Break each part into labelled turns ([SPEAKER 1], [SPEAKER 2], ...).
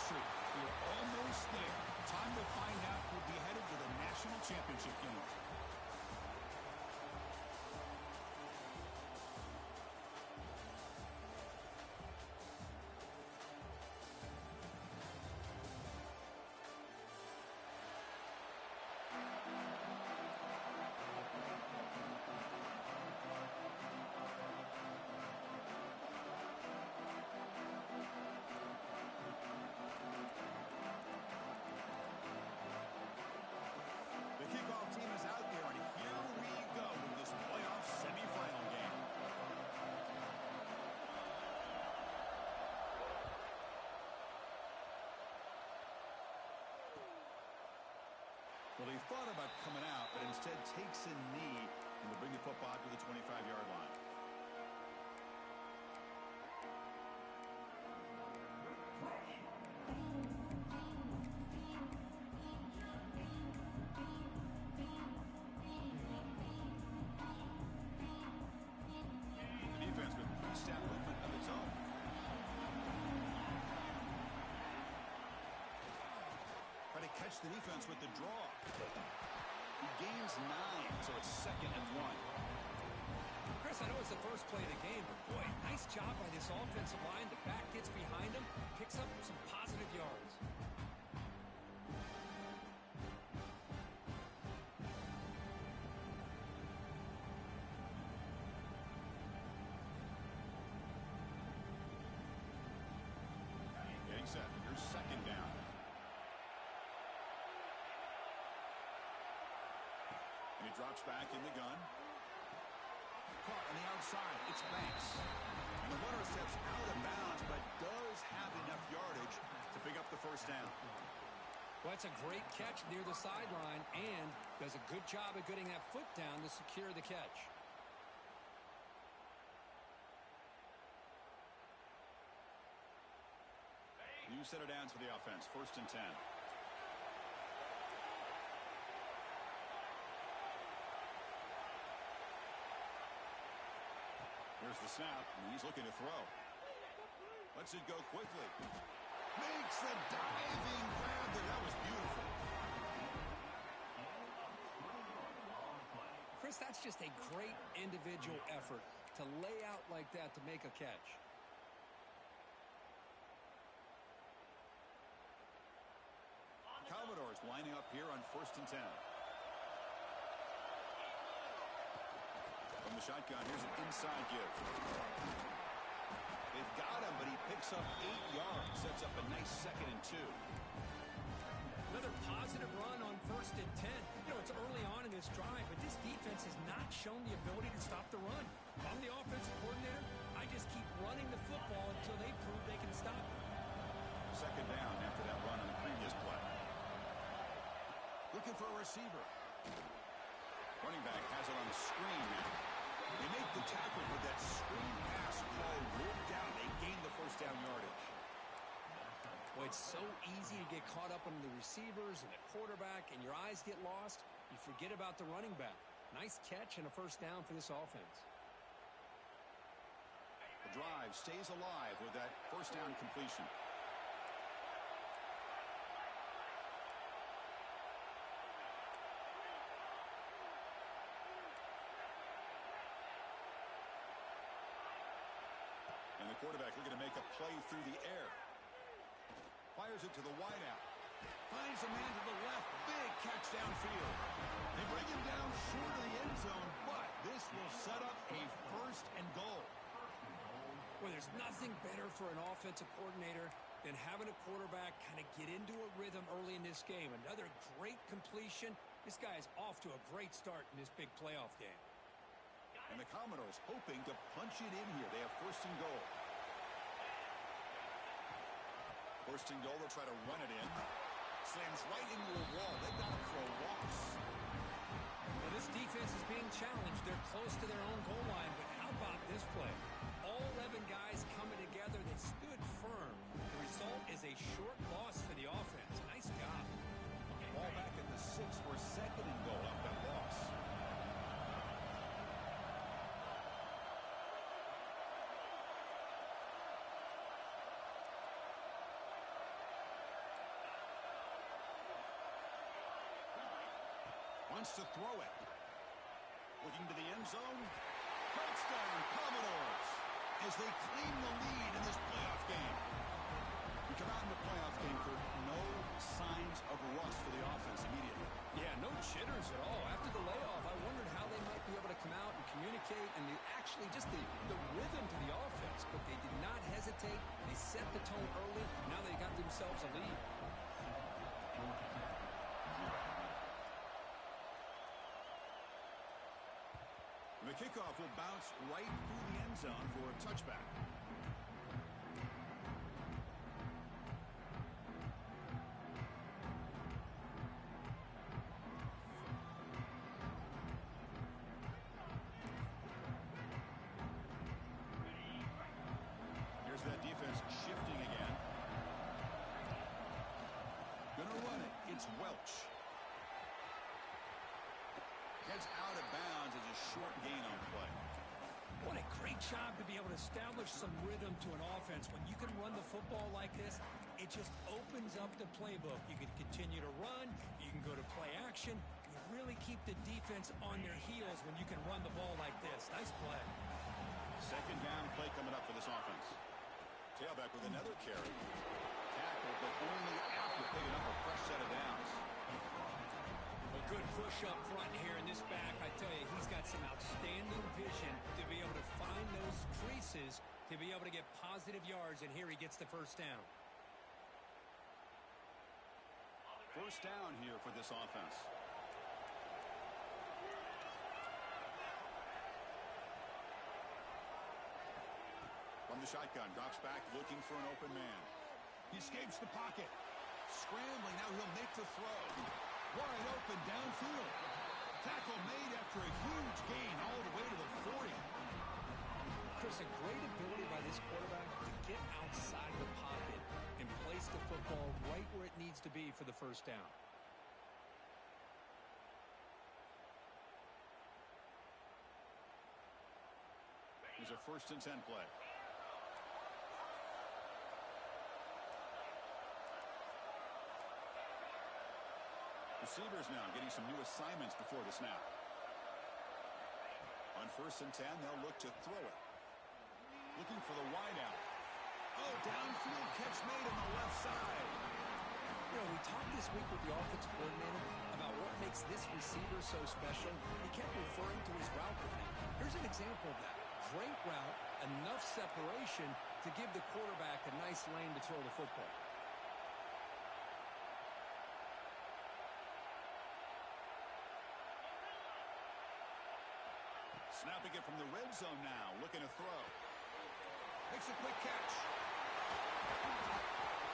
[SPEAKER 1] streak. We're almost there. Time to find out who'll be headed to the national championship game. Well, he thought about coming out, but instead takes a knee and will bring the football to the 25-yard line. The defense with pre-snap movement of its own. Try to catch the defense with the draw. He gains 9, so it's 2nd and 1.
[SPEAKER 2] Chris, I know it's the first play of the game, but boy, nice job by this offensive line. The back gets behind him, picks up some positive yards.
[SPEAKER 1] Getting set. Here's 2nd down. And he drops back in the gun. Caught on the outside. It's Banks. And the runner steps out of bounds, but does have enough yardage to pick up the first down.
[SPEAKER 2] Well, that's a great catch near the sideline and does a good job of getting that foot down to secure the catch.
[SPEAKER 1] New set of downs for the offense. 1st and 10. Here's the snap, and he's looking to throw. Lets it go quickly. Makes a diving grab there. That was beautiful.
[SPEAKER 2] Chris, that's just a great individual effort to lay out like that to make a catch.
[SPEAKER 1] Commodores lining up here on 1st and 10. From the shotgun, here's an inside give. They've got him, but he picks up 8 yards. Sets up a nice 2nd and 2.
[SPEAKER 2] Another positive run on 1st and 10. You know, it's early on in this drive, but this defense has not shown the ability to stop the run. If I'm the offensive coordinator, I just keep running the football until they prove they can stop it.
[SPEAKER 1] 2nd down after that run on the previous play. Looking for a receiver. Running back has it on the screen now. They make the tackle, but that screen pass play worked out. They gain the first down yardage.
[SPEAKER 2] Well, it's so easy to get caught up on the receivers and the quarterback, and your eyes get lost. You forget about the running back. Nice catch and a first down for this offense.
[SPEAKER 1] The drive stays alive with that first down completion. And the quarterback looking to make a play through the air. Fires it to the wideout. Finds a man to the left. Big catch downfield. They bring him down short of the end zone, but this will set up a 1st and goal.
[SPEAKER 2] Well, there's nothing better for an offensive coordinator than having a quarterback kind of get into a rhythm early in this game. Another great completion. This guy is off to a great start in this big playoff game.
[SPEAKER 1] And the Commodores hoping to punch it in here. They have 1st and goal. 1st and goal, they'll try to run it in. Slams right into a wall. They've got him for a loss.
[SPEAKER 2] Well, this defense is being challenged. They're close to their own goal line, but how about this play? All 11 guys coming together. They stood firm. The result is a short loss for the offense. Nice job.
[SPEAKER 1] Ball back at the 6 for 2nd and goal off that loss. Wants to throw it. Looking to the end zone. Touchdown, Commodores, as they claim the lead in this playoff game. We come out in the playoff game, Kurt. No signs of rust for the offense immediately.
[SPEAKER 2] Yeah, no jitters at all. After the layoff, I wondered how they might be able to come out and communicate and actually just the rhythm to the offense. But they did not hesitate. They set the tone early. Now they got themselves a lead.
[SPEAKER 1] The kickoff will bounce right through the end zone for a touchback. Here's that defense shifting again. Gonna run it. It's Welch. Gets out of bounds as a short gain on play.
[SPEAKER 2] What a great job to be able to establish some rhythm to an offense. When you can run the football like this, it just opens up the playbook. You can continue to run. You can go to play action. You really keep the defense on their heels when you can run the ball like this. Nice play.
[SPEAKER 1] Second down play coming up for this offense. Tailback with another carry. Tackle, but only after picking up a fresh set of downs.
[SPEAKER 2] A good push up front here in this back. I tell you, he's got some outstanding vision to be able to find those creases, to be able to get positive yards, and here he gets the first down.
[SPEAKER 1] First down here for this offense. From the shotgun, drops back, looking for an open man. He escapes the pocket. Scrambling, now he'll make the throw. Wide open downfield. Tackle made after a huge gain all the way to the 40.
[SPEAKER 2] Chris, a great ability by this quarterback to get outside of the pocket and place the football right where it needs to be for the first down.
[SPEAKER 1] Here's a 1st and 10 play. Receivers now getting some new assignments before the snap. On 1st and 10, they'll look to throw it. Looking for the wideout. Oh, downfield catch made on the left side.
[SPEAKER 2] You know, we talked this week with the offensive coordinator about what makes this receiver so special. He kept referring to his route running. Here's an example of that. Great route, enough separation to give the quarterback a nice lane to throw the football.
[SPEAKER 1] Snapping it from the red zone now, looking to throw. Makes a quick catch.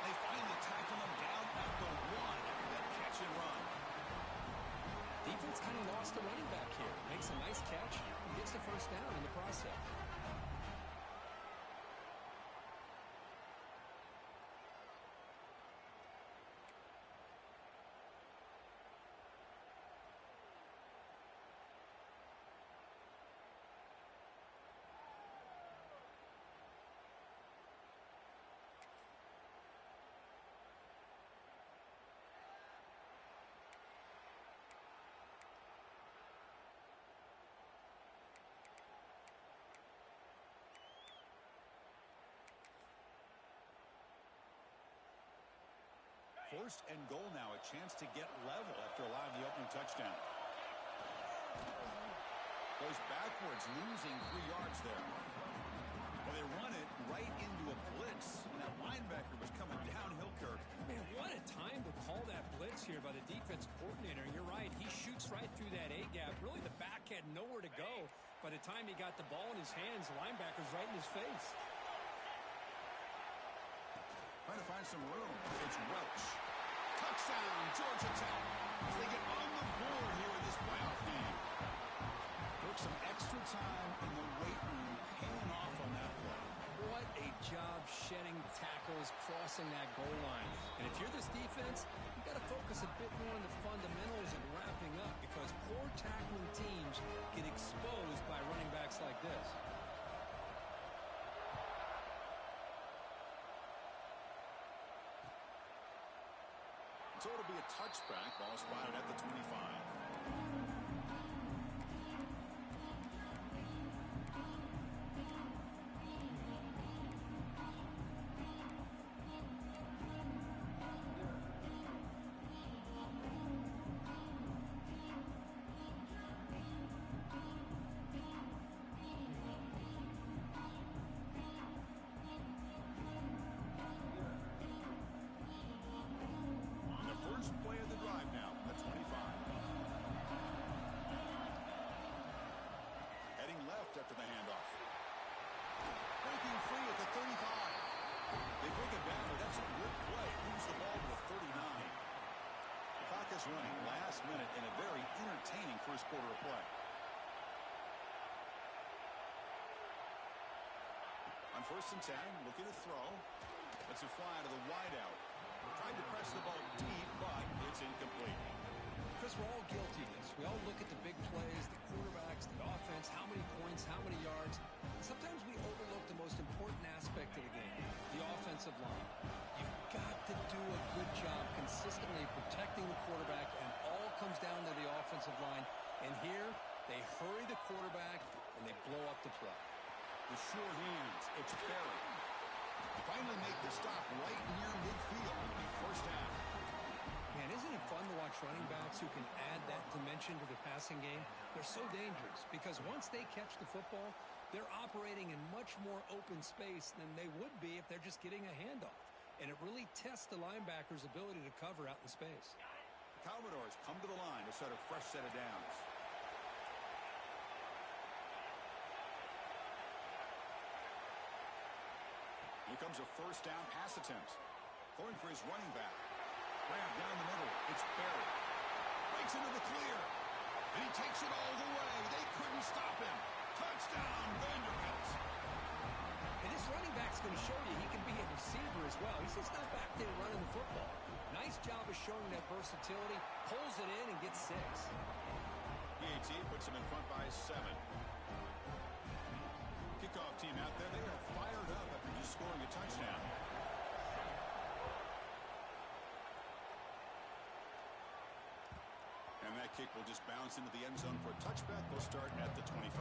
[SPEAKER 1] They finally tackle him down at the 1 after that catch and run.
[SPEAKER 2] Defense kind of lost the running back here. Makes a nice catch and gets the first down in the process.
[SPEAKER 1] First and goal now, a chance to get level after allowing the opening touchdown. Goes backwards, losing 3 yards there. Well, they run it right into a blitz, and that linebacker was coming downhill, Kirk.
[SPEAKER 2] Man, what a time to call that blitz here by the defense coordinator. You're right, he shoots right through that A-gap. Really, the back had nowhere to go. By the time he got the ball in his hands, the linebacker's right in his face.
[SPEAKER 1] Trying to find some room. It's Welch. Touchdown, Georgia Tech, as they get on the board here in this playoff game. Took some extra time in the weight room, paying off on that play.
[SPEAKER 2] What a job shedding tackles, crossing that goal line. And if you're this defense, you got to focus a bit more on the fundamentals and wrapping up, because poor tackling teams get exposed by running backs like this.
[SPEAKER 1] So it'll be a touchback, ball spotted at the 25. entertaining first quarter of play. On 1st and 10, looking to throw. Let's it fly to the wideout. Tried to press the ball deep, but it's incomplete.
[SPEAKER 2] Because we're all guilty of this. We all look at the big plays, the quarterbacks, the offense, how many points, how many yards. Sometimes we overlook the most important aspect of the game, the offensive line. You've got to do a good job consistently protecting the quarterback, and all comes down to the offensive line. And here, they hurry the quarterback, and they blow up the play.
[SPEAKER 1] The sure hands, it's Barry. Finally make the stop right near midfield in the first half.
[SPEAKER 2] Man, isn't it fun to watch running backs who can add that dimension to the passing game? They're so dangerous because once they catch the football, they're operating in much more open space than they would be if they're just getting a handoff. And it really tests the linebacker's ability to cover out in space.
[SPEAKER 1] The Commodores come to the line to start a fresh set of downs. Here comes a first down pass attempt. Throwing for his running back. Grab down the middle. It's Barry. Breaks into the clear. And he takes it all the way. They couldn't stop him. Touchdown, Vanderbilt.
[SPEAKER 2] And this running back's going to show you he can be a receiver as well. He's just not back there running the football. Nice job of showing that versatility. Pulls it in and gets 6.
[SPEAKER 1] PAT puts him in front by 7. Kickoff team out there. They are fired up after just scoring a touchdown. And that kick will just bounce into the end zone for a touchback. They'll start at the 25.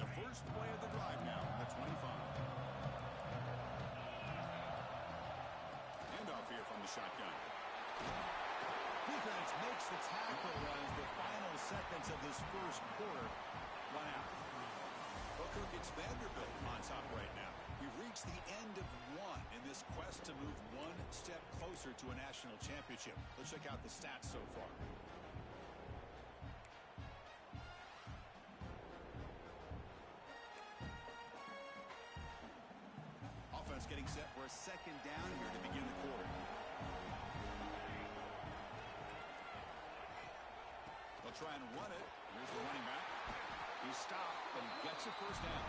[SPEAKER 1] The first play of the drive now, the 25. Handoff here from the shotgun. Defense makes the tackle as the final seconds of this first quarter run out. Booker gets Vanderbilt on top right now. We've reached the end of one in this quest to move one step closer to a national championship. Let's check out the stats so far. Offense getting set for a second down here to begin the quarter. They'll try and run it. Here's the running back. He stopped and gets a first down.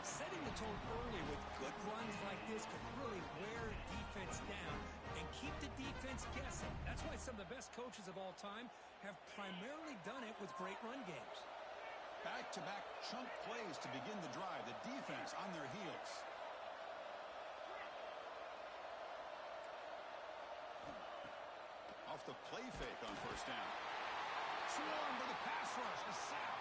[SPEAKER 2] Setting the tone early with good runs like this can really wear defense down and keep the defense guessing. That's why some of the best coaches of all time have primarily done it with great run games.
[SPEAKER 1] Back-to-back chunk plays to begin the drive. The defense on their heels. Off the play fake on first down. Swarm for the pass rush. A sack.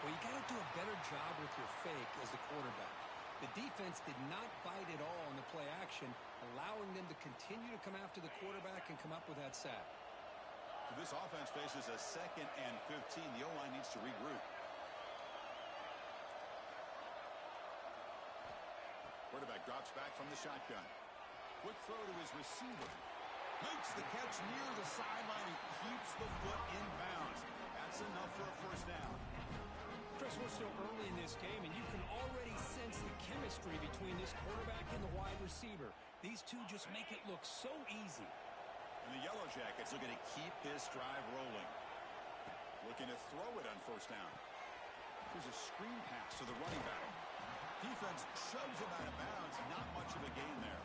[SPEAKER 2] Well, you got to do a better job with your fake as the quarterback. The defense did not bite at all on the play action, allowing them to continue to come after the quarterback and come up with that sack.
[SPEAKER 1] This offense faces a 2nd and 15. The O-line needs to regroup. Quarterback drops back from the shotgun. Quick throw to his receiver. Makes the catch near the sideline and keeps the foot in bounds. That's enough for a first down.
[SPEAKER 2] Chris, we're still early in this game, and you can already sense the chemistry between this quarterback and the wide receiver. These two just make it look so easy.
[SPEAKER 1] And the Yellow Jackets looking to keep this drive rolling. Looking to throw it on first down. Here's a screen pass to the running back. Defense shoves him out of bounds. Not much of a gain there.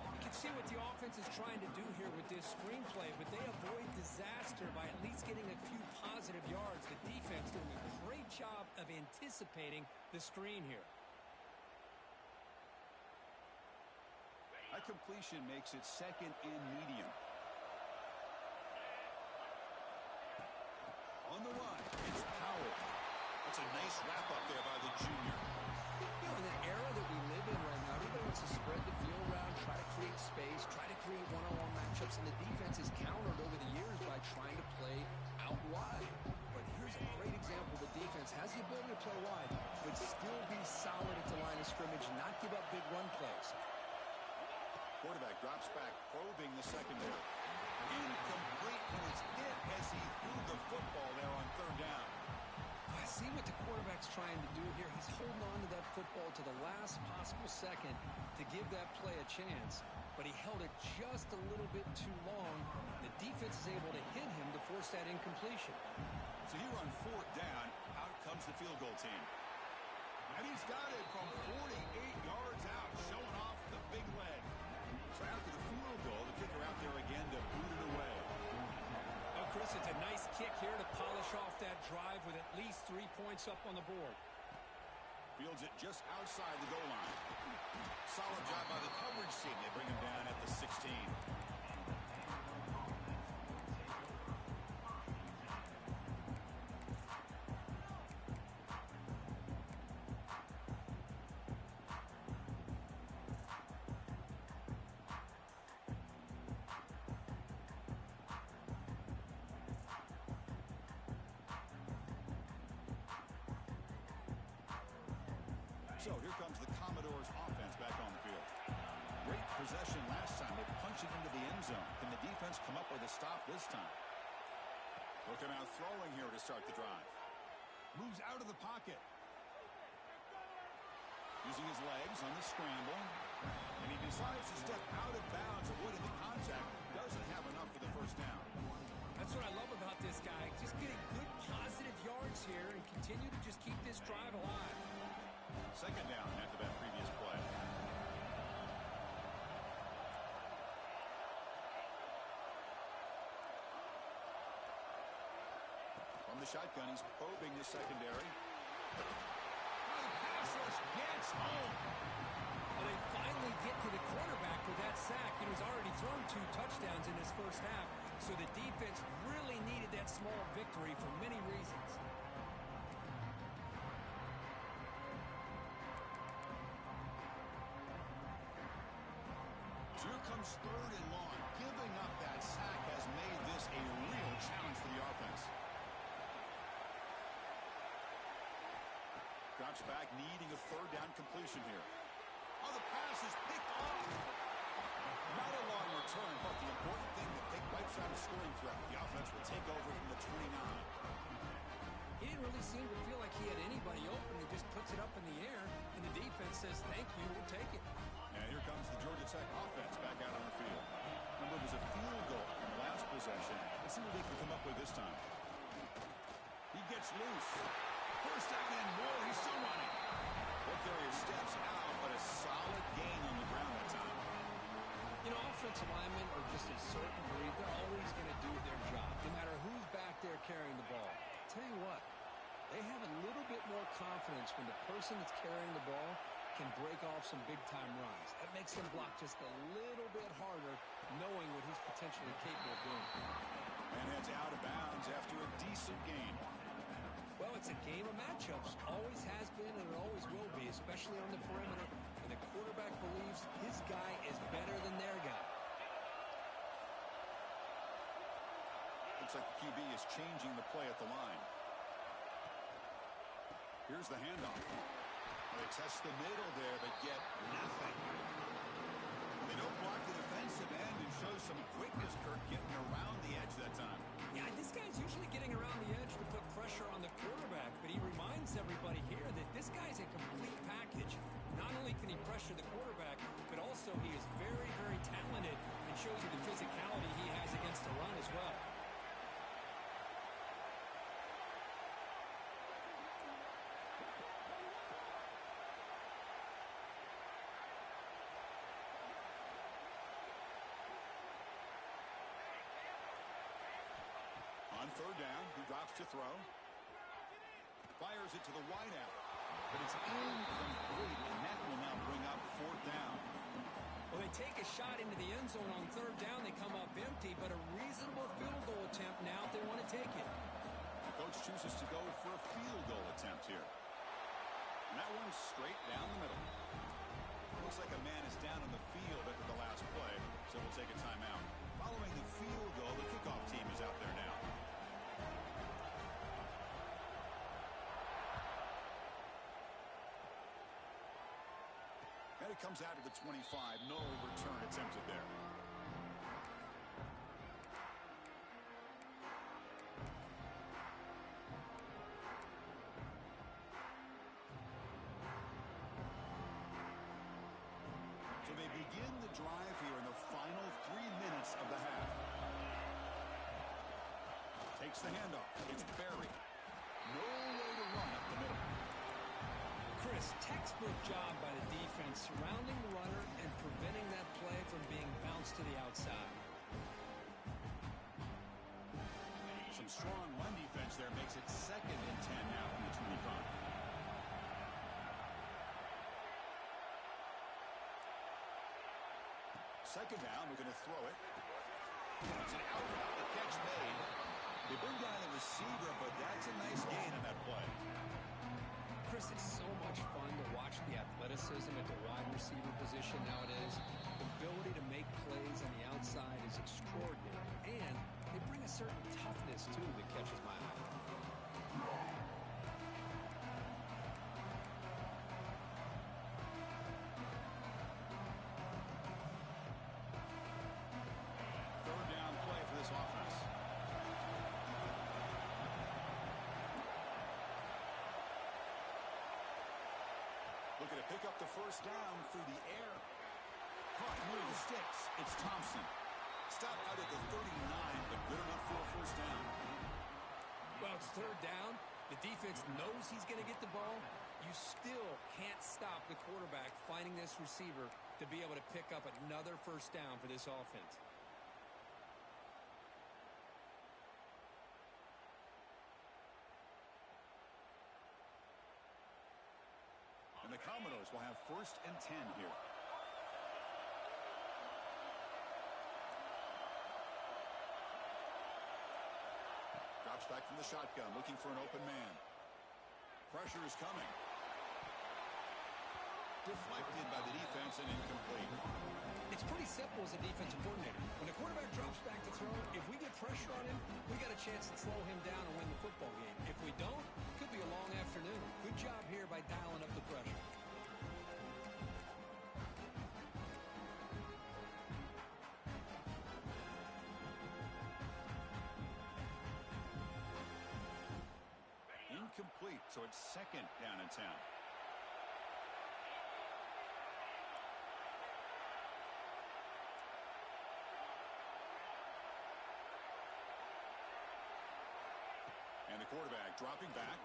[SPEAKER 2] You can see what the offense is trying to do here with this screenplay, but they avoid disaster by at least getting a few positive yards. The defense doing a great job of anticipating the screen here.
[SPEAKER 1] That completion makes it 2nd and medium. On the run, it's Powell. That's a nice wrap up there by the junior.
[SPEAKER 2] You know, in the era that we live in right now, everybody wants to spread the field around, try to create space, try to create one-on-one matchups, and the defense is countered over the years by trying to play out wide. But here's a great example. The defense has the ability to play wide, but still be solid at the line of scrimmage, not give up big run plays.
[SPEAKER 1] Quarterback drops back, probing the secondary. Incomplete, and it's hit as he threw the football there on 3rd down.
[SPEAKER 2] I see see what the quarterback's trying to do here. He's holding on to that football to the last possible second to give that play a chance, but he held it just a little bit too long. The defense is able to hit him to force that incompletion.
[SPEAKER 1] So here on fourth down, out comes the field goal team. And he's got it from 48 yards out, showing off the big leg. So after the field goal, the kicker out there again to boot it away.
[SPEAKER 2] Oh, Chris, it's a nice kick here to polish off that drive with at least 3 points up on the board.
[SPEAKER 1] Fields it just outside the goal line. Solid job by the coverage team. They bring him down at the 16. So here comes the Commodores offense back on the field. Great possession last time. They punched it into the end zone. Can the defense come up with a stop this time? Looking out throwing here to start the drive. Moves out of the pocket. Using his legs on the scramble. And he decides to step out of bounds, avoiding the contact. Doesn't have enough for the first down.
[SPEAKER 2] That's what I love about this guy. Just getting good positive yards here and continue to just keep this drive alive.
[SPEAKER 1] Second down after that previous play. From the shotgun, he's probing the secondary. The pass rush gets home.
[SPEAKER 2] Well, they finally get to the quarterback with that sack. He was already thrown 2 touchdowns in his first half, so the defense really needed that small victory for many reasons.
[SPEAKER 1] Here comes third and long. Giving up that sack has made this a real challenge for the offense. Drops back, needing a third down completion here. Oh, the pass is picked off. Not a long return, but the important thing that they wipes out a scoring threat. The offense will take over from the 29.
[SPEAKER 2] He didn't really seem to feel like he had anybody open. He just puts it up in the air, and the defense says, thank you, we'll take it.
[SPEAKER 1] And here comes the Georgia Tech offense back out on the field. Remember, it was a field goal in the last possession. Let's see what they can come up with this time. He gets loose. First down and more. He's still running. Well, carrier steps out, but a solid gain on the ground that time.
[SPEAKER 2] You know, offensive linemen are just a certain breed. They're always going to do their job, no matter who's back there carrying the ball. I'll tell you what, they have a little bit more confidence when the person that's carrying the ball can break off some big-time runs. That makes them block just a little bit harder, knowing what he's potentially capable of doing.
[SPEAKER 1] And heads out of bounds after a decent game.
[SPEAKER 2] Well, it's a game of matchups. Always has been and it always will be, especially on the perimeter. And the quarterback believes his guy is better than their guy.
[SPEAKER 1] Looks like the QB is changing the play at the line. Here's the handoff. They test the middle there, but get nothing. They don't block the defensive end and show some quickness, Kirk, getting around the edge that time.
[SPEAKER 2] Yeah, this guy's usually getting around the edge to put pressure on the quarterback, but he reminds everybody here that this guy's a complete package. Not only can he pressure the quarterback, but also he is very, very talented and shows you the physicality he has against the run as well.
[SPEAKER 1] On third down, he drops to throw. Fires it to the wideout. But it's incomplete, and that will now bring up fourth down.
[SPEAKER 2] Well, they take a shot into the end zone on third down. They come up empty, but a reasonable field goal attempt now if they want to take it.
[SPEAKER 1] The coach chooses to go for a field goal attempt here. And that one's straight down the middle. Looks like a man is down on the field after the last play, so we'll take a timeout. Following the field goal, the kickoff team is out there now. And it comes out of the 25. No return attempted there. So they begin the drive here in the final 3 minutes of the half. Takes the handoff. It's Barry. No way to run up the middle.
[SPEAKER 2] Chris, textbook job by the defense surrounding the runner and preventing that play from being bounced to the outside.
[SPEAKER 1] Some strong run defense there makes it 2nd and 10 now from the 25. Second down, we're going to throw it. It's an out route. The catch made. They bring down the receiver, but that's a nice gain on that play.
[SPEAKER 2] Chris, it's so much fun to watch the athleticism at the wide receiver position nowadays. The ability to make plays on the outside is extraordinary, and they bring a certain toughness, too, that catches my eye.
[SPEAKER 1] Third down play for this offense. Looking to pick up the first down through the air. Caught near the sticks. It's Thompson. Stop out at the 39, but good enough for a first down.
[SPEAKER 2] Well, it's third down. The defense knows he's going to get the ball. You still can't stop the quarterback finding this receiver to be able to pick up another first down for this offense.
[SPEAKER 1] And the Commodores will have 1st and 10 here. Drops back from the shotgun, looking for an open man. Pressure is coming. Deflected by the defense and incomplete.
[SPEAKER 2] It's pretty simple as a defensive coordinator. When the quarterback drops back to throw, if we get pressure on him, we got a chance to slow him down and win the football game. If we don't, it could be a long afternoon. Good job here by dialing up the pressure.
[SPEAKER 1] Incomplete, so it's 2nd down and 10. And the quarterback dropping back,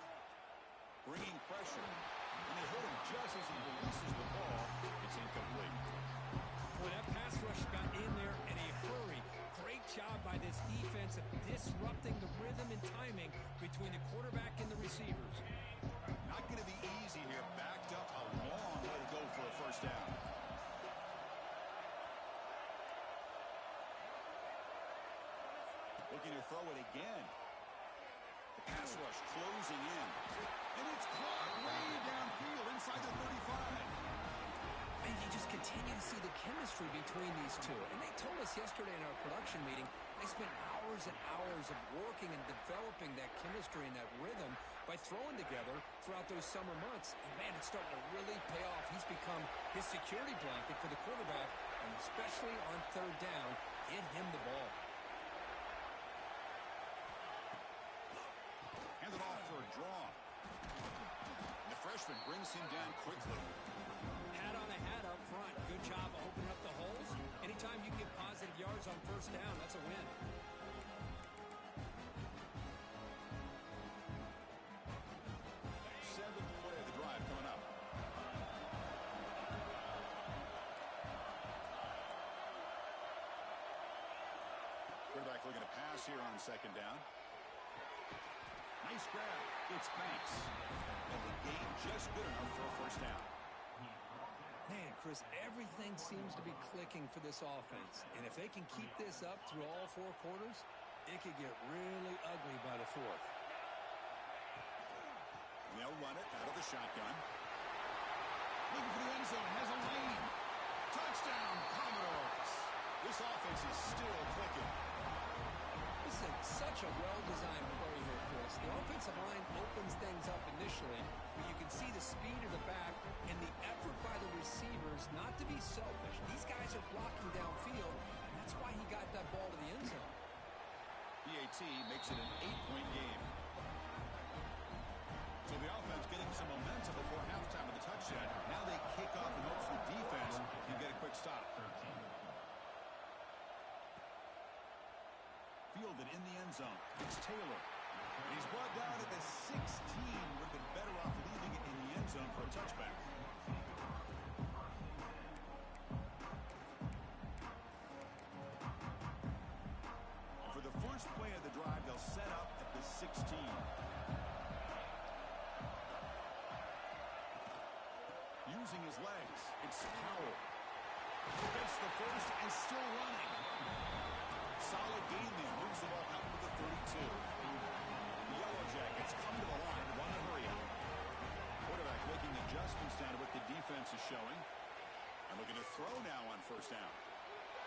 [SPEAKER 1] bringing pressure, and they hit him just as he releases the ball. It's incomplete.
[SPEAKER 2] Well, that pass rush got in there in a hurry. Great job by this defense of disrupting the rhythm and timing between the quarterback and the receivers.
[SPEAKER 1] Not going to be easy here. Backed up a long way to go for a first down. Looking to throw it again. The pass rush closing in. And it's caught way downfield inside the 35.
[SPEAKER 2] And you just continue to see the chemistry between these two. And they told us yesterday in our production meeting, they spent hours and hours of working and developing that chemistry and that rhythm by throwing together throughout those summer months. And, man, it's starting to really pay off. He's become his security blanket for the quarterback, and especially on third down, get him the ball.
[SPEAKER 1] Hand it off for a draw. The freshman brings him down quickly.
[SPEAKER 2] Hat on a hat up front. Good job of opening up the holes. Anytime you get positive yards on first down, that's a win.
[SPEAKER 1] Seventh play of the drive coming up. Quarterback looking to pass here on second down. Nice grab. It's Banks. And the game just good enough for a first down.
[SPEAKER 2] Man, Chris, everything seems to be clicking for this offense. And if they can keep this up through all 4 quarters, it could get really ugly by the 4th.
[SPEAKER 1] They'll run it out of the shotgun. Looking for the end zone. Has a lane. Touchdown, Commodores. This offense is still clicking.
[SPEAKER 2] This is such a well-designed play here, Chris. The offensive line opens things up initially, but you can see the speed of the back and the effort by the receivers not to be selfish. These guys are blocking downfield, and that's why he got that ball to the end zone.
[SPEAKER 1] BAT makes it an 8-point game. So the offense getting some momentum before halftime with the touchdown. Now they kick off and hopes the defense can get a quick stop. Fielded in the end zone. It's Taylor. And he's brought down at the 16. Would have been better off leaving it in the end zone for a touchback. And for the first play of the drive, they'll set up at the 16. Using his legs, it's Powell. Gets the first and still running. Solid game there. Moves the ball out to the 32. The Yellow Jackets come to the line. Want to hurry up. Quarterback making adjustments down to what the defense is showing. And looking to throw now on first down.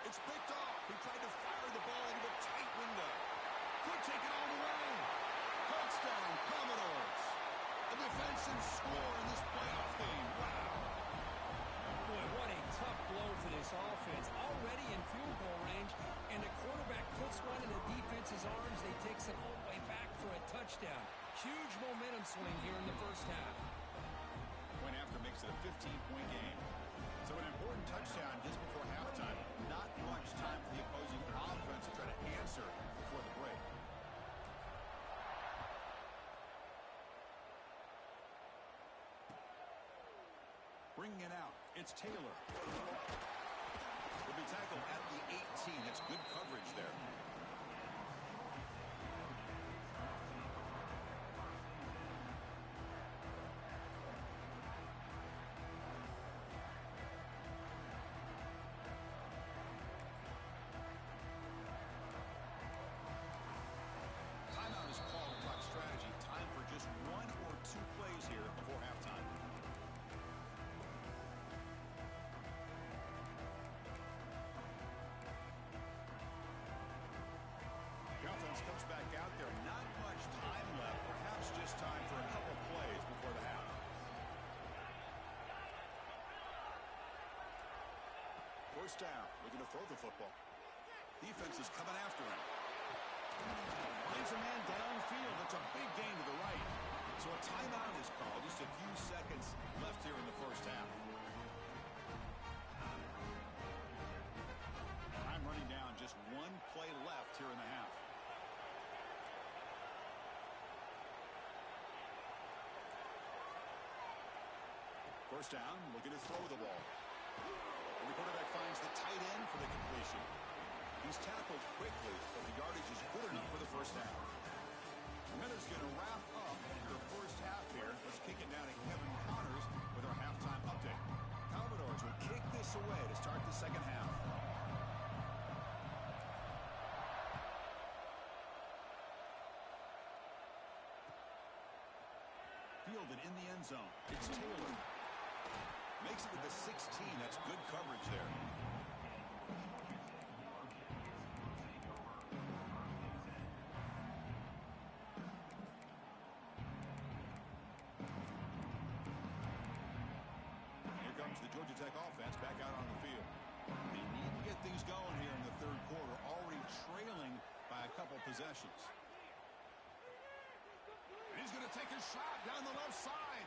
[SPEAKER 1] It's picked off. He tried to fire the ball into a tight window. Could take it all the way. Touchdown, Commodores. A defensive score in this playoff game. Wow.
[SPEAKER 2] Boy, what a tough blow for this offense. Already in field goal range, and the quarterback puts one in the defense's arms. They takes it all the way back for a touchdown. Huge momentum swing here in the first half.
[SPEAKER 1] Point after makes it a 15-point game. So an important touchdown just before halftime. Not much time for the opposing offense to try to answer before the break. Bringing it out, it's Taylor. Will be tackled at the 18. That's good coverage there. Timeout is called. Talk strategy. Time for just one or two plays here before halftime. Comes back out there. Not much time left. Perhaps just time for a couple plays before the half. First down. Looking to throw the football. Defense is coming after him. Finds a man downfield. It's a big gain to the right. So a timeout is called. Just a few seconds left here in the first half. Time running down. Just one play left here in the half. First down, looking to throw the ball. And the quarterback finds the tight end for the completion. He's tackled quickly, but the yardage is good enough for the first down. And that is going to wrap up the first half here. Let's kick it down to Kevin Connors with our halftime update. Commodores will kick this away to start the second half. Fielded in the end zone. It's Taylor. Makes it to the 16. That's good coverage there. Here comes the Georgia Tech offense back out on the field. They need to get things going here in the third quarter. Already trailing by a couple possessions. And he's going to take a shot down the left side.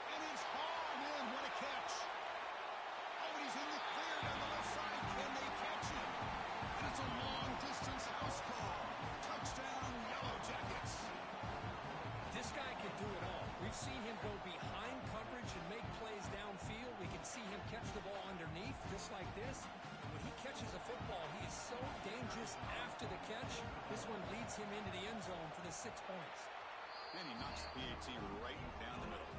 [SPEAKER 1] And it's hauled in. What a catch. Oh, and he's in the clear down the left side. Can they catch him? And it's a long-distance house call. Touchdown, Yellow Jackets.
[SPEAKER 2] This guy can do it all. We've seen him go behind coverage and make plays downfield. We can see him catch the ball underneath, just like this. And when he catches a football, he is so dangerous after the catch. This one leads him into the end zone for the 6 points.
[SPEAKER 1] And he knocks the PAT right down the middle.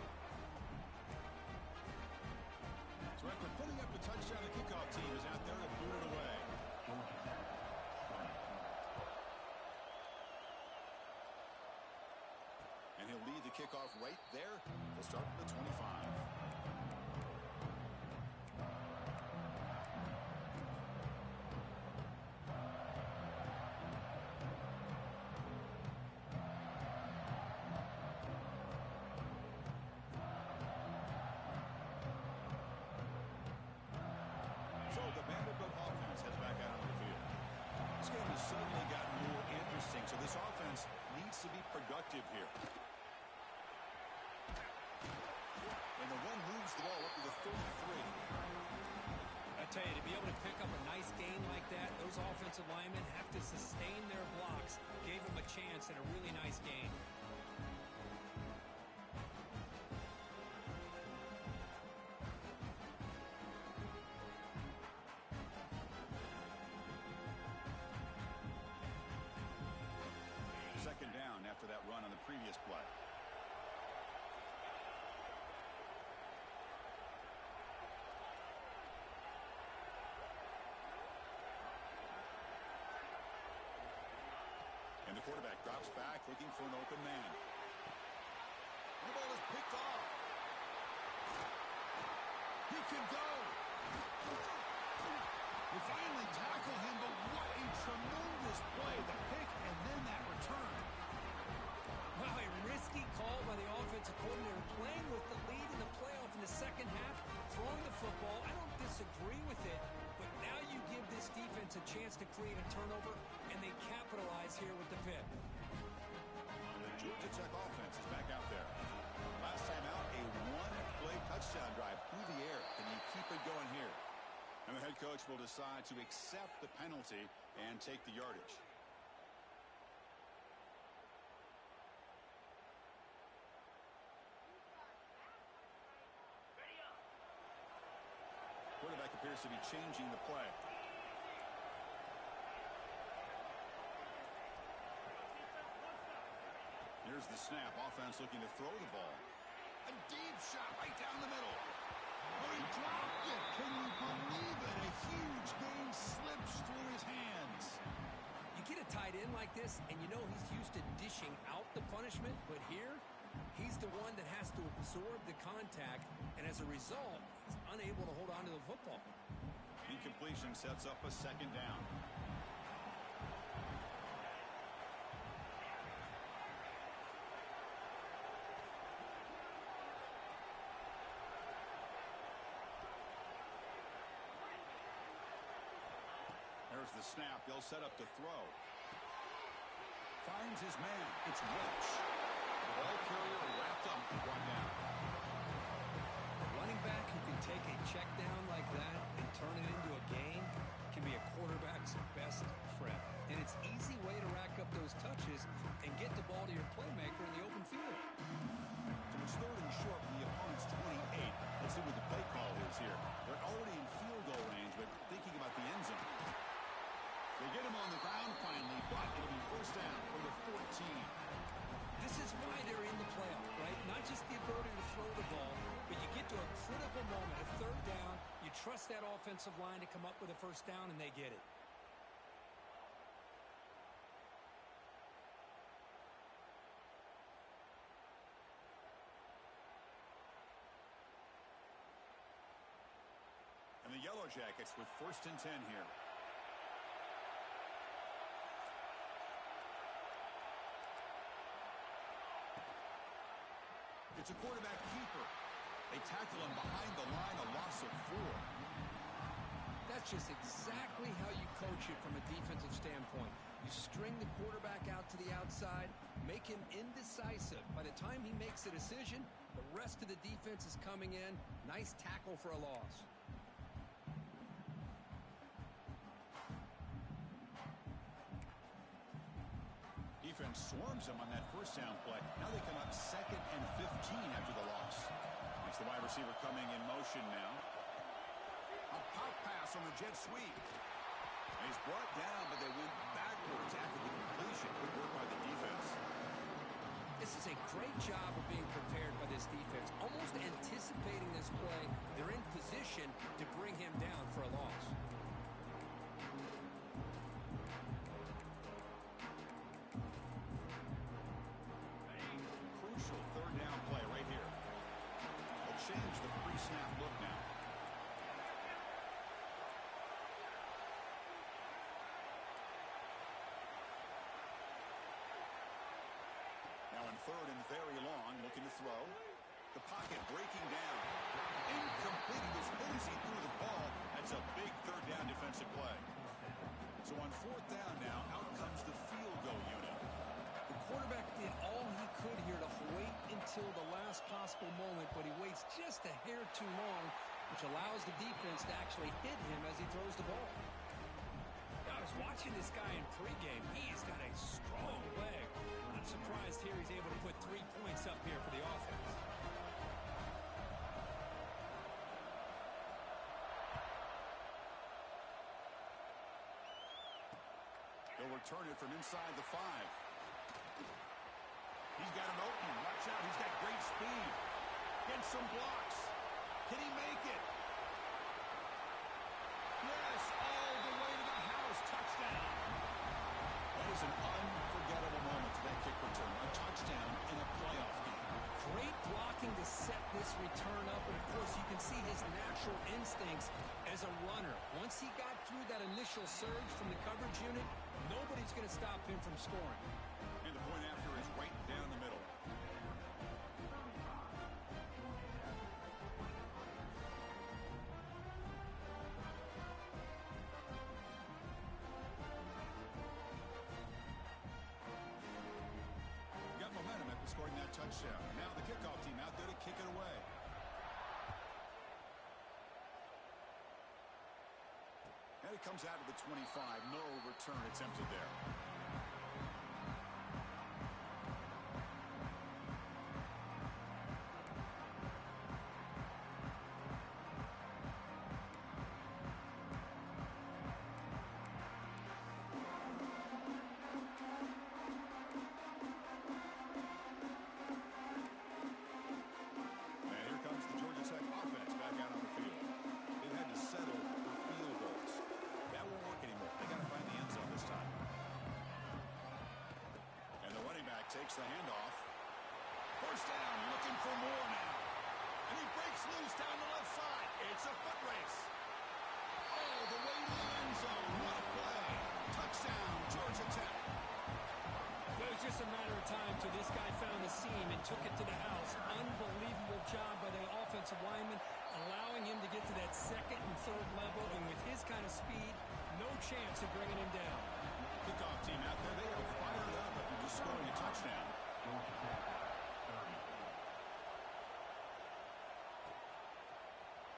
[SPEAKER 1] So after putting up the touchdown, the kickoff team is out there to boot it away. And he'll lead the kickoff right there. They'll start from the 25. So the Vanderbilt offense heads back out on the field. This game has suddenly gotten more interesting, so this offense needs to be productive here.
[SPEAKER 2] Tell you, to be able to pick up a nice game like that, those offensive linemen have to sustain their blocks. Gave them a chance at a really nice game.
[SPEAKER 1] Second down after that run on the previous play. And the quarterback drops back, looking for an open man. The ball is picked off. He can go. They finally tackle him, but what a tremendous play. The pick and then that return.
[SPEAKER 2] Wow, a risky call by the offensive coordinator, playing with the lead in the playoff in the second half, throwing the football. I don't disagree with it, but now you give this defense a chance to create a turnover, and they capitalize here with the pick.
[SPEAKER 1] The Georgia Tech offense is back out there. Last time out, a one-play touchdown drive through the air. Can you keep it going here? And the head coach will decide to accept the penalty and take the yardage. Quarterback appears to be changing the play. Here's the snap. Offense looking to throw the ball. A deep shot right down the middle. Oh, he dropped it. Can you believe it? A huge gain slips through his hands.
[SPEAKER 2] You get a tight end like this, and you know he's used to dishing out the punishment, but here, he's the one that has to absorb the contact, and as a result, he's unable to hold on to the football.
[SPEAKER 1] Incompletion sets up a second down. There's the snap. They'll set up to throw. Finds his man. It's Welch. The ball carrier wrapped up and brought down.
[SPEAKER 2] A running back who can take a check down like that and turn it into a gain can be a quarterback's best friend. And it's an easy way to rack up those touches and get the ball to your playmaker in the open field.
[SPEAKER 1] So it's third and short from the opponent's 28. Let's see what the play call is here. They're already in field goal range, but thinking about the end zone. They get him on the ground finally, but it'll be first down for the 14.
[SPEAKER 2] This is why they're in the playoff, right? Not just the ability to throw the ball, but you get to a critical moment, a third down. You trust that offensive line to come up with a first down, and they get it.
[SPEAKER 1] And the Yellow Jackets with first and 10 here. It's a quarterback keeper. They tackle him behind the line, a loss of 4.
[SPEAKER 2] That's just exactly how you coach it from a defensive standpoint. You string the quarterback out to the outside, make him indecisive. By the time he makes a decision, the rest of the defense is coming in. Nice tackle for a loss.
[SPEAKER 1] Defense swarms him on that first down play. Now they come up second and 15 after the loss. It's the wide receiver coming in motion now. A pop pass on the jet sweep. And he's brought down, but they went backwards after the completion. Good work by the defense.
[SPEAKER 2] This is a great job of being prepared by this defense. Almost anticipating this play. They're in position to bring him down for a loss.
[SPEAKER 1] Crucial third down play right here. They'll change the pre-snap look now. Now in third and very long, looking to throw. The pocket breaking down. Incomplete. He was hosing through the ball. That's a big third down defensive play. So on fourth down now, out comes the field goal unit.
[SPEAKER 2] The quarterback did all he could here to wait until the last possible moment, but he waits just a hair too long. which allows the defense to actually hit him as he throws the ball. I was watching this guy in pregame. He's got a strong leg. Not surprised here he's able to put 3 points up here for the offense.
[SPEAKER 1] They'll return it from inside the 5. He's got an opening. Watch out. He's got great speed. Gets some blocks. Can he make it? Yes, all the way to the house. Touchdown. That is an unforgettable moment for that kick return. A touchdown in a playoff game.
[SPEAKER 2] Great blocking to set this return up. And, of course, you can see his natural instincts as a runner. Once he got through that initial surge from the coverage unit, nobody's going to stop him from scoring.
[SPEAKER 1] And the point after is right down the middle. Got momentum after scoring that touchdown. Now the kickoff team out there to kick it away. And it comes out of the 25. No return attempted there. Takes the handoff. First down, looking for more now. And he breaks loose down the left side. It's a foot race. Oh, the way to the end zone. What a play. Touchdown, Georgia Tech.
[SPEAKER 2] It was just a matter of time till this guy found the seam and took it to the house. Unbelievable job by the offensive lineman, allowing him to get to that second and third level. And with his kind of speed, no chance of bringing him down.
[SPEAKER 1] Kickoff team out there, they are fired up after just scoring a touchdown.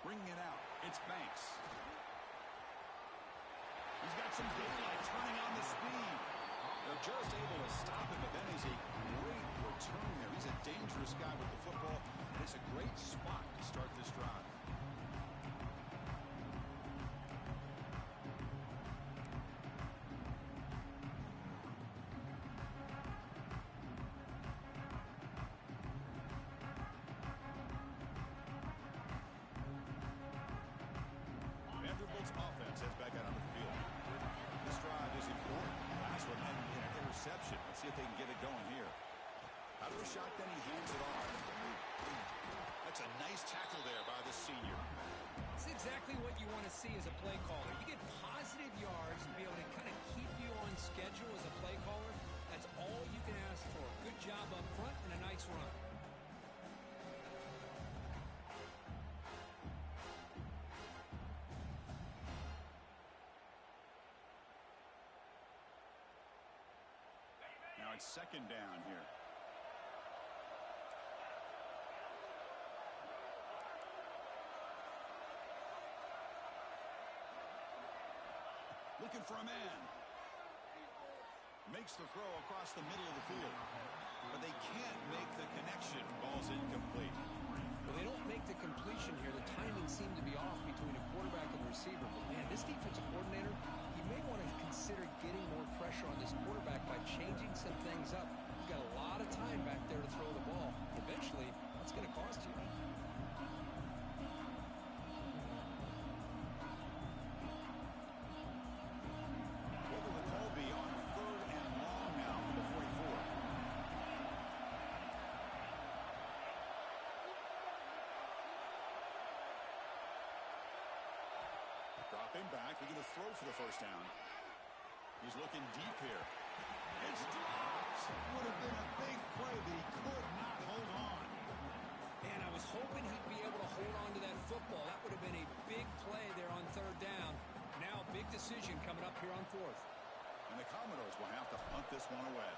[SPEAKER 1] Bringing it out, it's Banks. He's got some daylight turning on the speed. They're just able to stop him, but then he's a great return there. He's a dangerous guy with the football. It's a great spot to start this drive. Offense heads back out onto the field. This drive is important. Last one ended in an interception. Let's see if they can get it going here. Out of the shotgun, he hands it off. That's a nice tackle there by the senior.
[SPEAKER 2] It's exactly what you want to see as a play caller. You get positive yards to be able to kind of keep you on schedule as a play caller. That's all you can ask for. Good job up front and a nice run. Now it's second down here. Looking for a man. Makes the throw across the middle of the field. But they can't make the connection. Ball's incomplete. Well, they don't make the completion here. The timing seemed to be off between a quarterback and the receiver. But, man, this defensive coordinator, he may want to consider getting more pressure on this quarterback by changing some things up. You've got a lot of time back there to throw the ball. Eventually, that's going to cost you.
[SPEAKER 1] What will the call be on third and long now from the 44? Dropping back, looking to throw for the first down. He's looking deep here. It's dropped. Would have been a big play, but he could not hold on.
[SPEAKER 2] Man, I was hoping he'd be able to hold on to that football. That would have been a big play there on third down. Now, big decision coming up here on fourth.
[SPEAKER 1] And the Commodores will have to punt this one away.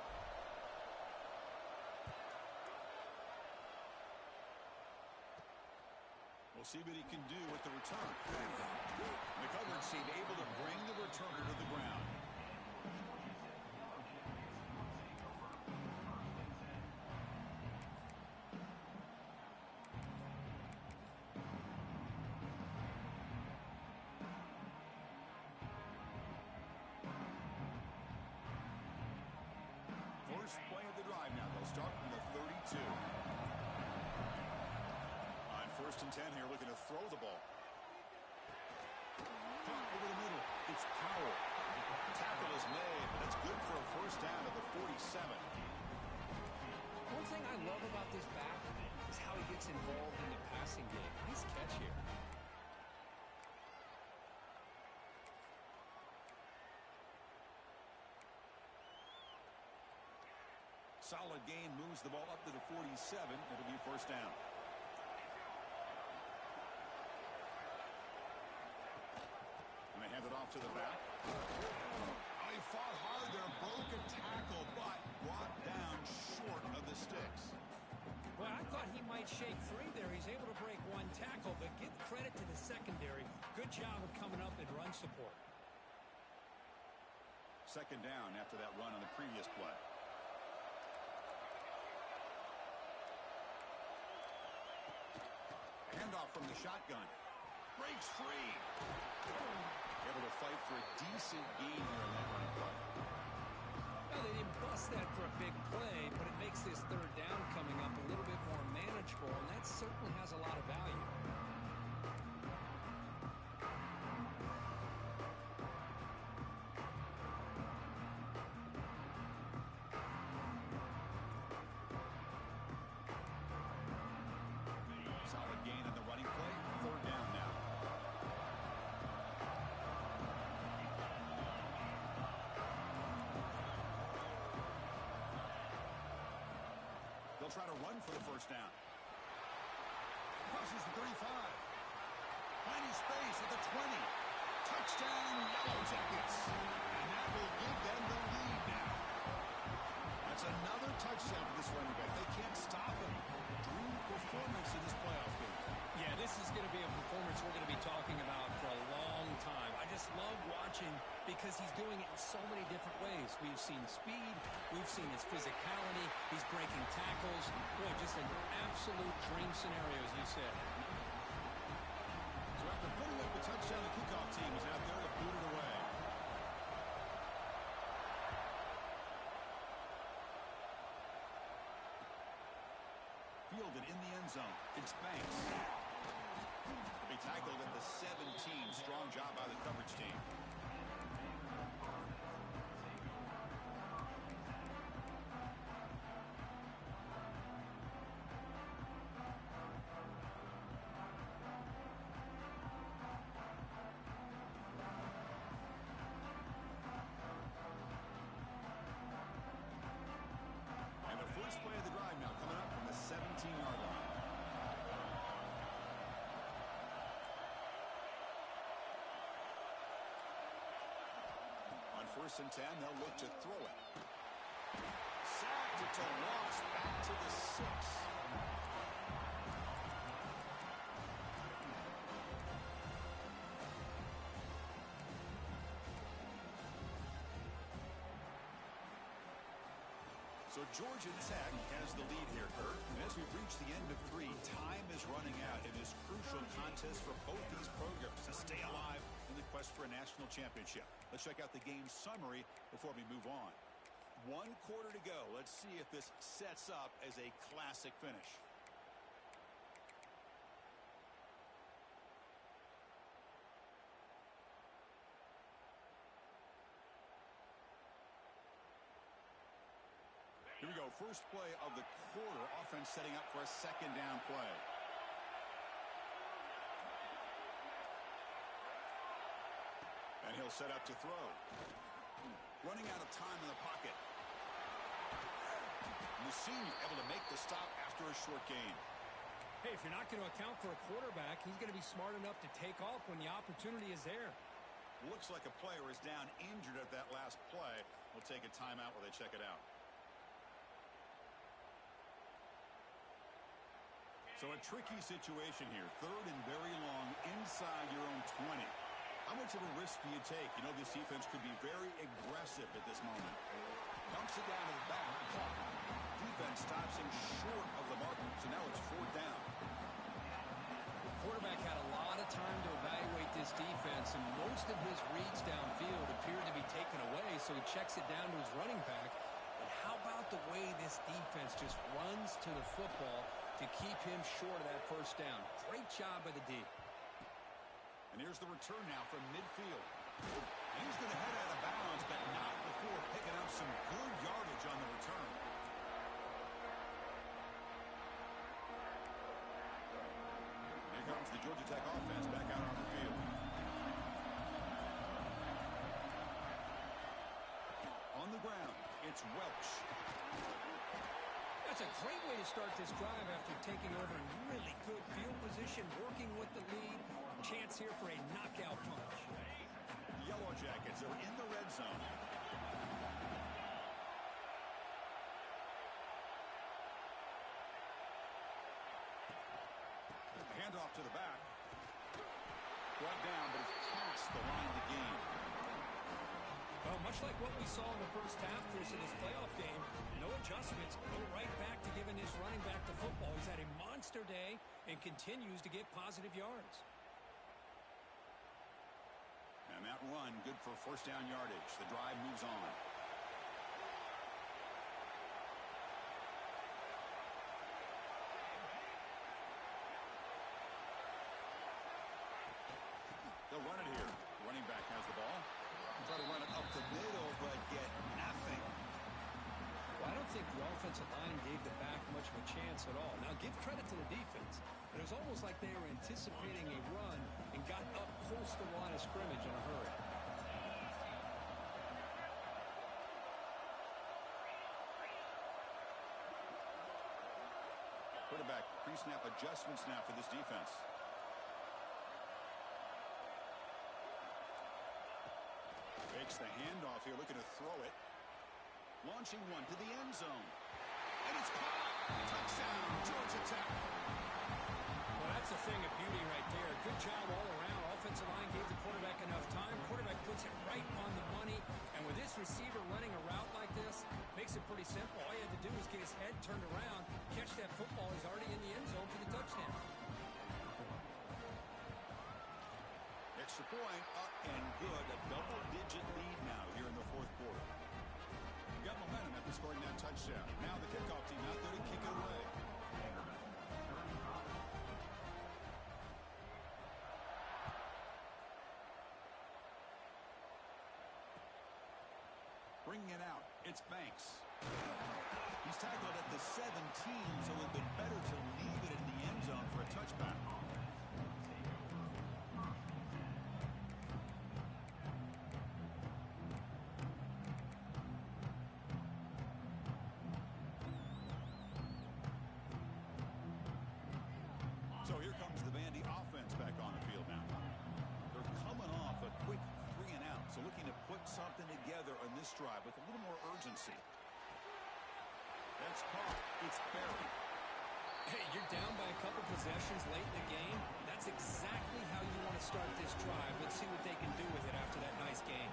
[SPEAKER 1] We'll We'll see what he can do with the return. The coverage team able to bring the returner to the ground. First play of the drive now. They'll start from the 32. On 1st and 10 here, looking to throw the ball. Caught over the middle. It's Powell. Tackle is made, but that's good for a first down at the 47.
[SPEAKER 2] One thing I love about this back is how he gets involved in the passing game. Nice catch here.
[SPEAKER 1] Solid gain, moves the ball up to the 47. It'll be first down. And they hand it off to the back. Oh, he fought hard there, broke a tackle, but brought down short of the sticks.
[SPEAKER 2] Well, I thought he might shake free there. He's able to break one tackle, but give credit to the secondary. Good job of coming up in run support.
[SPEAKER 1] Second down after that run on the previous play. Handoff from the shotgun. Breaks free. Able to fight for a decent gain here in that run play.
[SPEAKER 2] Well, they didn't bust that for a big play, but it makes this third down coming up a little bit more manageable, and that certainly has a lot of value.
[SPEAKER 1] Solid gain on the running play. Third down now. They'll try to run for the first down. Crosses the 35. Finding space at the 20. Touchdown, Yellow Jackets. And that will give them the lead now. That's another touchdown for this running back. They can't stop him. Dream performance in this playoff game.
[SPEAKER 2] Yeah, this is going to be a performance we're going to be talking about for a long time. I just love watching because he's doing it in so many different ways. We've seen speed. We've seen his physicality. He's breaking tackles. Boy, just an absolute dream scenario, as you said.
[SPEAKER 1] So after putting up the touchdown, the kickoff team is out there to boot it away. Fielded in the end zone. It's Banks. He'll be tackled at the 17. Strong job by the coverage team. And the first play of the drive now coming up from the 17-yard line. On 1st and 10, they'll look to throw it. Sacked it to Ross, back to the 6. So Georgia Tech has the lead here, Kurt. And as we reach the end of 3, time is running out in this crucial contest for both these programs to stay alive in the quest for a national championship. Let's check out the game summary before we move on. 1 quarter to go. Let's see if this sets up as a classic finish. Here we go. First play of the quarter. Offense setting up for a second down play. And he'll set up to throw. Running out of time in the pocket. And the senior able to make the stop after a short gain.
[SPEAKER 2] Hey, if you're not going to account for a quarterback, he's going to be smart enough to take off when the opportunity is there.
[SPEAKER 1] Looks like a player is down injured at that last play. We'll take a timeout while they check it out. So a tricky situation here. Third and very long inside your own 20. How much of a risk do you take? You know, this defense could be very aggressive at this moment. Dumps it down to the back. Defense stops him short of the marker. So now it's fourth down.
[SPEAKER 2] The quarterback had a lot of time to evaluate this defense, and most of his reads downfield appeared to be taken away, so he checks it down to his running back. And how about the way this defense just runs to the football to keep him short of that first down? Great job by the D.
[SPEAKER 1] And here's the return now from midfield. He's going to head out of bounds, but not before picking up some good yardage on the return. Here comes the Georgia Tech offense back out on the field. On the ground, it's Welch.
[SPEAKER 2] That's a great way to start this drive after taking over in really good field position, working with the lead. Chance here for a knockout punch.
[SPEAKER 1] The Yellow Jackets are in the red zone. Handoff to the back. Brought down, but it's past the line of the game.
[SPEAKER 2] Well, much like what we saw in the first half, Chris, in this playoff game, no adjustments, go right back to giving this running back the football. He's had a monster day and continues to get positive yards. And that run, good for first down yardage. The drive moves on.
[SPEAKER 1] They'll run it here. The running back has the ball. Try to run it up the middle, but get nothing.
[SPEAKER 2] Well, I don't think the offensive line gave the back much of a chance at all. Now, give credit to the defense. It was almost like they were anticipating a run and got up close to the line of scrimmage in a hurry.
[SPEAKER 1] Quarterback pre-snap adjustments now for this defense. Fakes the handoff here, looking to throw it. Launching one to the end zone. And it's caught. Touchdown, Georgia Tech.
[SPEAKER 2] Well, that's a thing of beauty right there. Good job all around. Offensive line gave the quarterback enough time. Quarterback puts it right on the money. And with this receiver running a route like this, makes it pretty simple. All you had to do was get his head turned around, catch that football. He's already in the end zone for the touchdown.
[SPEAKER 1] Extra point, up and good. A double-digit lead now here in the fourth quarter. Got momentum after scoring that touchdown. Now the kickoff team out there to kick it away. Bringing it out, it's Banks. He's tackled at the 17, so it would have been better to leave it in the end zone for a touchback. So here comes the Vandy offense back on the field now. They're coming off a quick 3 and out, so looking to put something together on this drive with a little more urgency. That's caught. It's buried.
[SPEAKER 2] Hey, you're down by a couple possessions late in the game. That's exactly how you want to start this drive. Let's see what they can do with it after that nice game.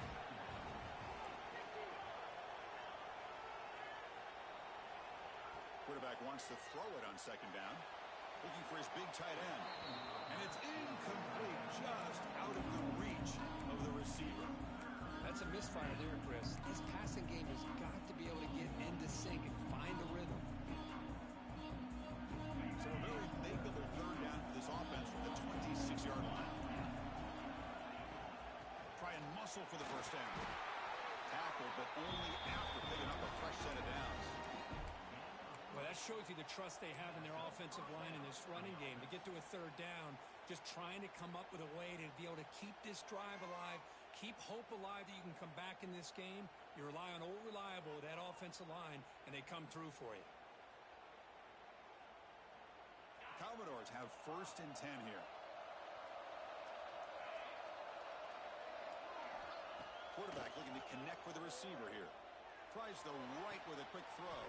[SPEAKER 1] Quarterback wants to throw it on second down. Looking for his big tight end. And it's incomplete, just out of the reach of the receiver.
[SPEAKER 2] That's a misfire there, Chris. This passing game has got to be able to get into sync and find the rhythm.
[SPEAKER 1] So a very makeable third down for this offense from the 26-yard line. Try and muscle for the first down. Tackle, but only after picking up a fresh set of downs.
[SPEAKER 2] Well, that shows you the trust they have in their offensive line in this running game. To get to a third down, just trying to come up with a way to be able to keep this drive alive, keep hope alive that you can come back in this game. You rely on Old Reliable, that offensive line, and they come through for you.
[SPEAKER 1] Commodores have first and 10 here. Quarterback looking to connect with the receiver here. Tries the right with a quick throw.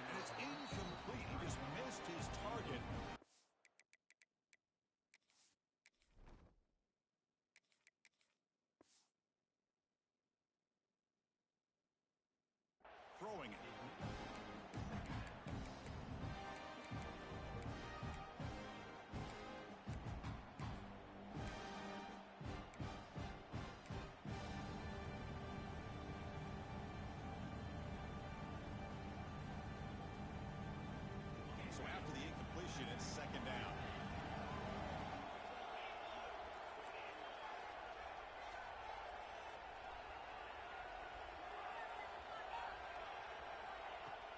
[SPEAKER 1] And it's incomplete. He just missed his target. throwing it. So after the incompletion, it's second down.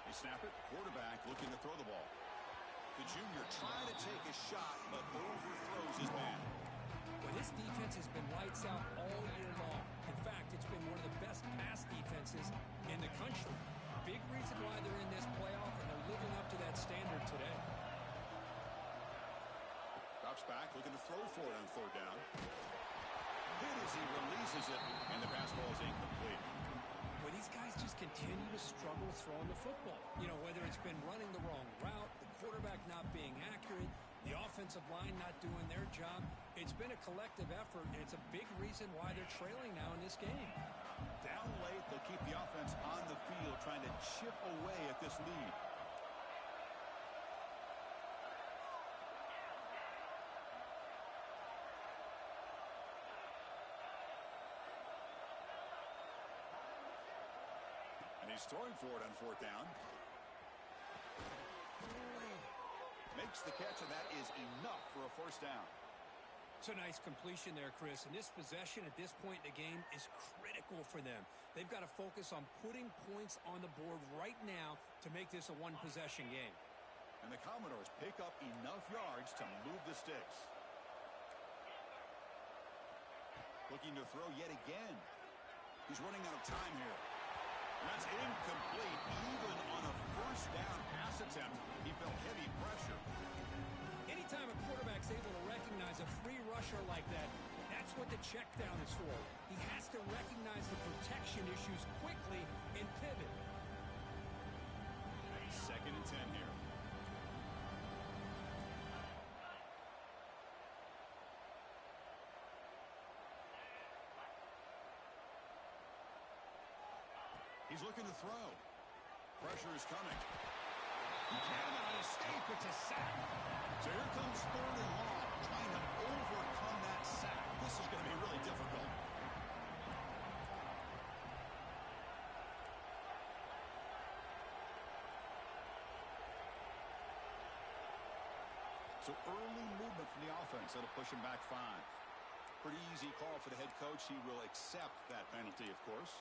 [SPEAKER 1] They snap it. Quarterback looking to throw the ball. The junior trying to take a shot, but overthrows his man.
[SPEAKER 2] Well, this defense has been lights out all year long. In fact, it's been one of the best pass defenses in the country. Big reason why they're in this playoff, and they're living up to that standard today.
[SPEAKER 1] Drops back, looking to throw for it on third down. Hit as he releases it, and the pass ball is incomplete.
[SPEAKER 2] Well, these guys just continue to struggle throwing the football. You know, whether it's been running the wrong route, the quarterback not being accurate, the offensive line not doing their job. It's been a collective effort, and it's a big reason why they're trailing now in this game.
[SPEAKER 1] Down late, they'll keep the offense on the field, trying to chip away at this lead. And he's throwing for it on fourth down. Makes the catch, and that is enough for a first down.
[SPEAKER 2] It's a nice completion there, Chris. And this possession at this point in the game is critical for them. They've got to focus on putting points on the board right now to make this a one-possession game.
[SPEAKER 1] And the Commodores pick up enough yards to move the sticks. Looking to throw yet again. He's running out of time here. And that's incomplete. Even on a first down pass attempt, he felt heavy pressure.
[SPEAKER 2] Anytime a quarterback's able to recognize a free rusher like that, that's what the check down is for. He has to recognize the protection issues quickly and pivot.
[SPEAKER 1] Second and 10 here. He's looking to throw. Pressure is coming. He cannot escape. It's a sack. So here comes third and long, trying to overcome that sack. This is going to be really difficult. So early movement from the offense. That'll push him back 5. Pretty easy call for the head coach. He will accept that penalty, of course.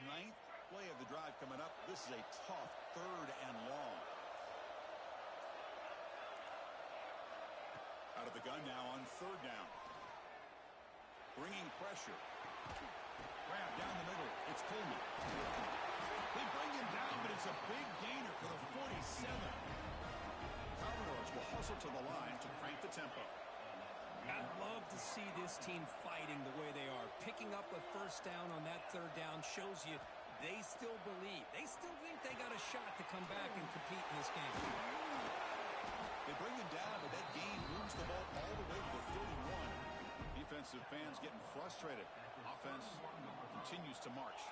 [SPEAKER 1] Ninth play of the drive coming up. This is a tough third and long. Out of the gun now on third down. Bringing pressure. Grab down the middle. It's Coleman. They bring him down, but it's a big gainer for the 47. Commodores will hustle to the line to crank the tempo.
[SPEAKER 2] I'd love to see this team fighting the way they are. Picking up a first down on that third down shows you they still believe. They still think they got a shot to come back and compete in this game.
[SPEAKER 1] They bring him down, but that gain moves the ball all the way to the 31. Defensive fans getting frustrated. Offense continues to march.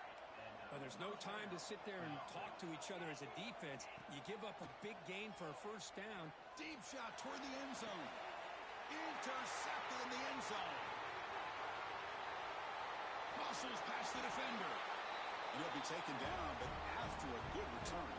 [SPEAKER 2] Well, there's no time to sit there and talk to each other as a defense. You give up a big gain for a first down.
[SPEAKER 1] Deep shot toward the end zone. Intercepted in the end zone. Muscles past the defender. And he'll be taken down, but after a good return.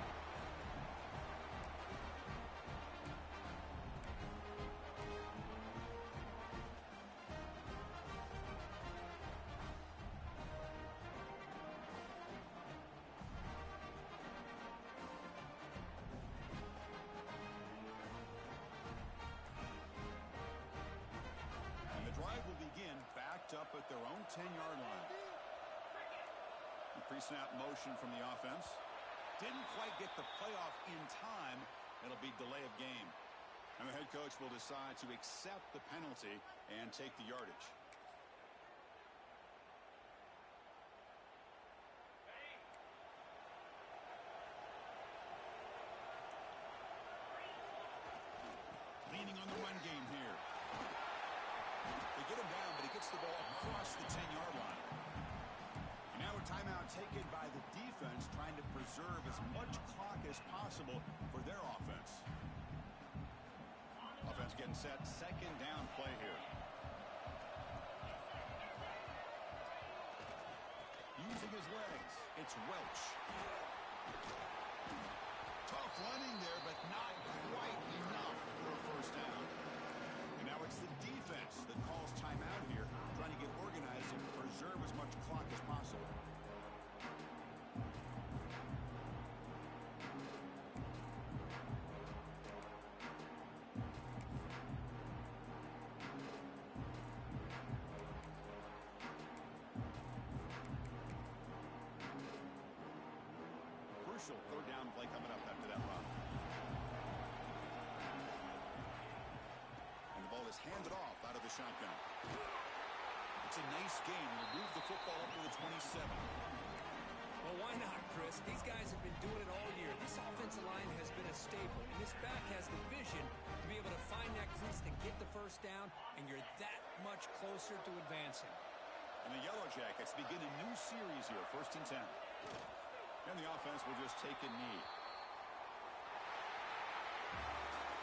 [SPEAKER 1] Drive will begin backed up at their own 10-yard line. The pre-snap motion from the offense. Didn't quite get the playoff in time. It'll be delay of game. And the head coach will decide to accept the penalty and take the yardage. leaning on the run game here. They get him down, but he gets the ball across the 10-yard line. And now a timeout taken by the defense, trying to preserve as much clock as possible for their offense. Offense getting set. Second down play here. Using his legs, it's Welch. Tough running there, but not quite enough for a first down. And now it's the defense that calls timeout here, trying to get organized and preserve as much clock as possible. Crucial third down play coming up after that run. And the ball is handed off out of the shotgun. It's a nice game. We'll move the football up to the 27.
[SPEAKER 2] Well, why not, Chris? These guys have been doing it all year. This offensive line has been a staple, and this back has the vision to be able to find that crease to get the first down, and you're that much closer to advancing.
[SPEAKER 1] And the Yellow Jackets begin a new series here, 1st and 10. And the offense will just take a knee.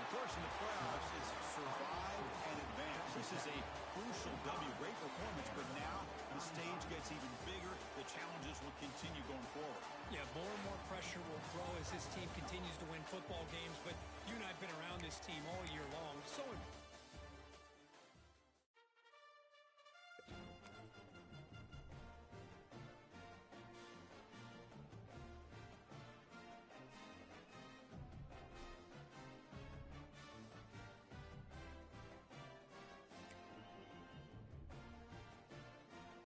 [SPEAKER 1] Of course, in the playoffs, it's survive and advance. This is a crucial W. Great performance, but now the stage gets even bigger. The challenges will continue going forward.
[SPEAKER 2] Yeah, more and more pressure will grow as this team continues to win football games, but you and I have been around this team all year long. So